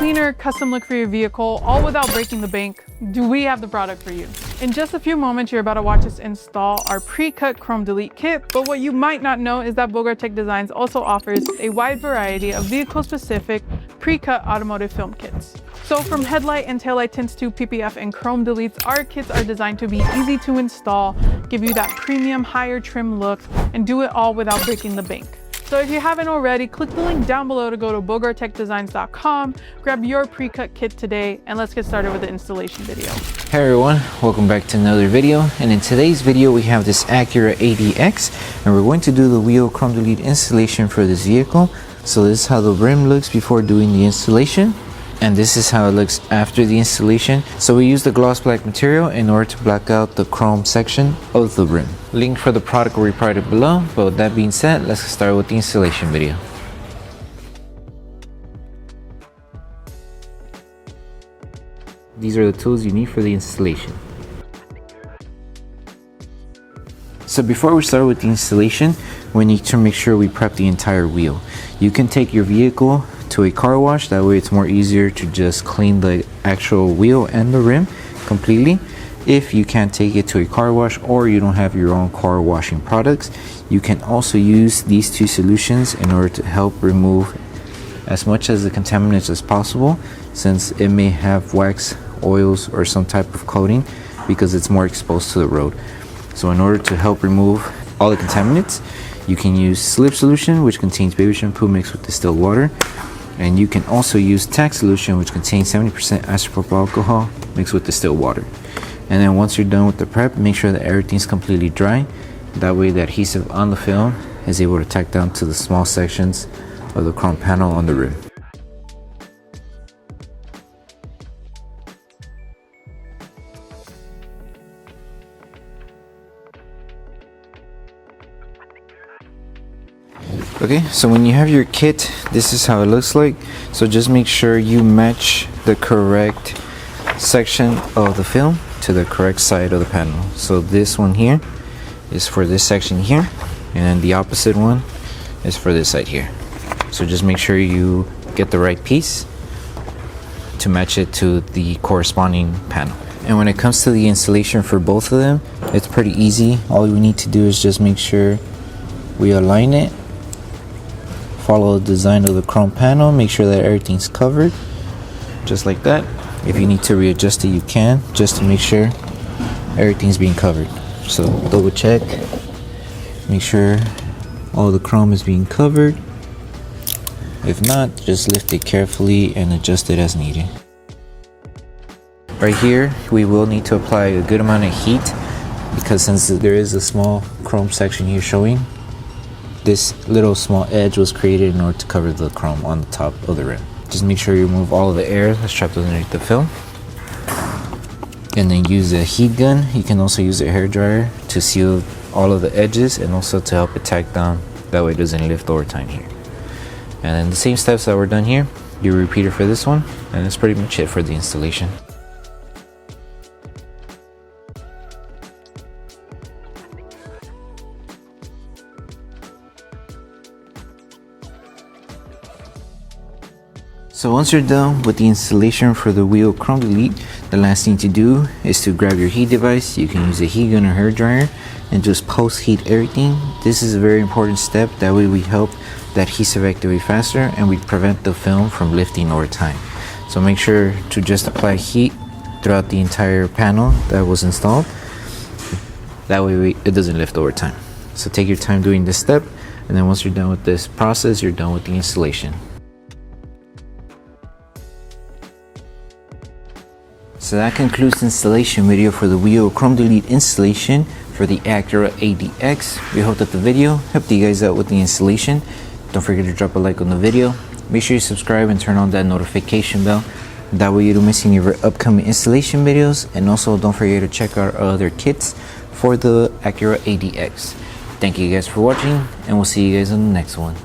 cleaner, custom look for your vehicle, all without breaking the bank, do we have the product for you. In just a few moments, you're about to watch us install our pre-cut chrome delete kit, but what you might not know is that Bogart Designs also offers a wide variety of vehicle-specific pre-cut automotive film kits. So from headlight and taillight tints to PPF and chrome deletes, our kits are designed to be easy to install, give you that premium higher trim look, and do it all without breaking the bank. So if you haven't already, click the link down below to go to bogartechdesigns.com, grab your pre-cut kit today, and let's get started with the installation video. Hey everyone, welcome back to another video. And in today's video, we have this Acura ADX, and we're going to do the wheel chrome delete installation for this vehicle. So this is how the rim looks before doing the installation, and this is how it looks after the installation. So we use the gloss black material in order to black out the chrome section of the rim. Link for the product will be provided below, but with that being said, let's start with the installation video. These are the tools you need for the installation. So before we start with the installation, we need to make sure we prep the entire wheel. You can take your vehicle to a car wash, that way it's more easier to just clean the actual wheel and the rim completely. If you can't take it to a car wash or you don't have your own car washing products, you can also use these two solutions in order to help remove as much of the contaminants as possible, since it may have wax, oils, or some type of coating because it's more exposed to the road. So in order to help remove all the contaminants, you can use slip solution, which contains baby shampoo mixed with distilled water, and you can also use tack solution, which contains 70% isopropyl alcohol mixed with distilled water. And then once you're done with the prep, make sure that everything's completely dry. That way the adhesive on the film is able to tack down to the small sections of the chrome panel on the rim. Okay, so when you have your kit, this is how it looks like. So just make sure you match the correct section of the film to the correct side of the panel. So this one here is for this section here, and then the opposite one is for this side here. So just make sure you get the right piece to match it to the corresponding panel. And when it comes to the installation for both of them, it's pretty easy. All we need to do is just make sure we align it, follow the design of the chrome panel, make sure that everything's covered just like that. If you need to readjust it, you can, just to make sure everything's being covered. So double check, make sure all the chrome is being covered. If not, just lift it carefully and adjust it as needed. Right here, we will need to apply a good amount of heat, because since there is a small chrome section here showing, this little small edge was created in order to cover the chrome on the top of the rim. Just make sure you remove all of the air that's trapped underneath the film, and then use a heat gun. You can also use a hair dryer to seal all of the edges and also to help it tack down, that way it doesn't lift over time here. And then the same steps that were done here, you repeat it for this one, and that's pretty much it for the installation. So once you're done with the installation for the wheel chrome delete, the last thing to do is to grab your heat device. You can use a heat gun or hair dryer and just post heat everything. This is a very important step, that way we help the adhesive activate faster and we prevent the film from lifting over time. So make sure to just apply heat throughout the entire panel that was installed. That way it doesn't lift over time. So take your time doing this step, and then once you're done with this process, you're done with the installation. So that concludes the installation video for the wheel chrome delete installation for the Acura ADX. We hope that the video helped you guys out with the installation. Don't forget to drop a like on the video. Make sure you subscribe and turn on that notification bell. That way you don't miss any of our upcoming installation videos. And also don't forget to check out our other kits for the Acura ADX. Thank you guys for watching, and we'll see you guys on the next one.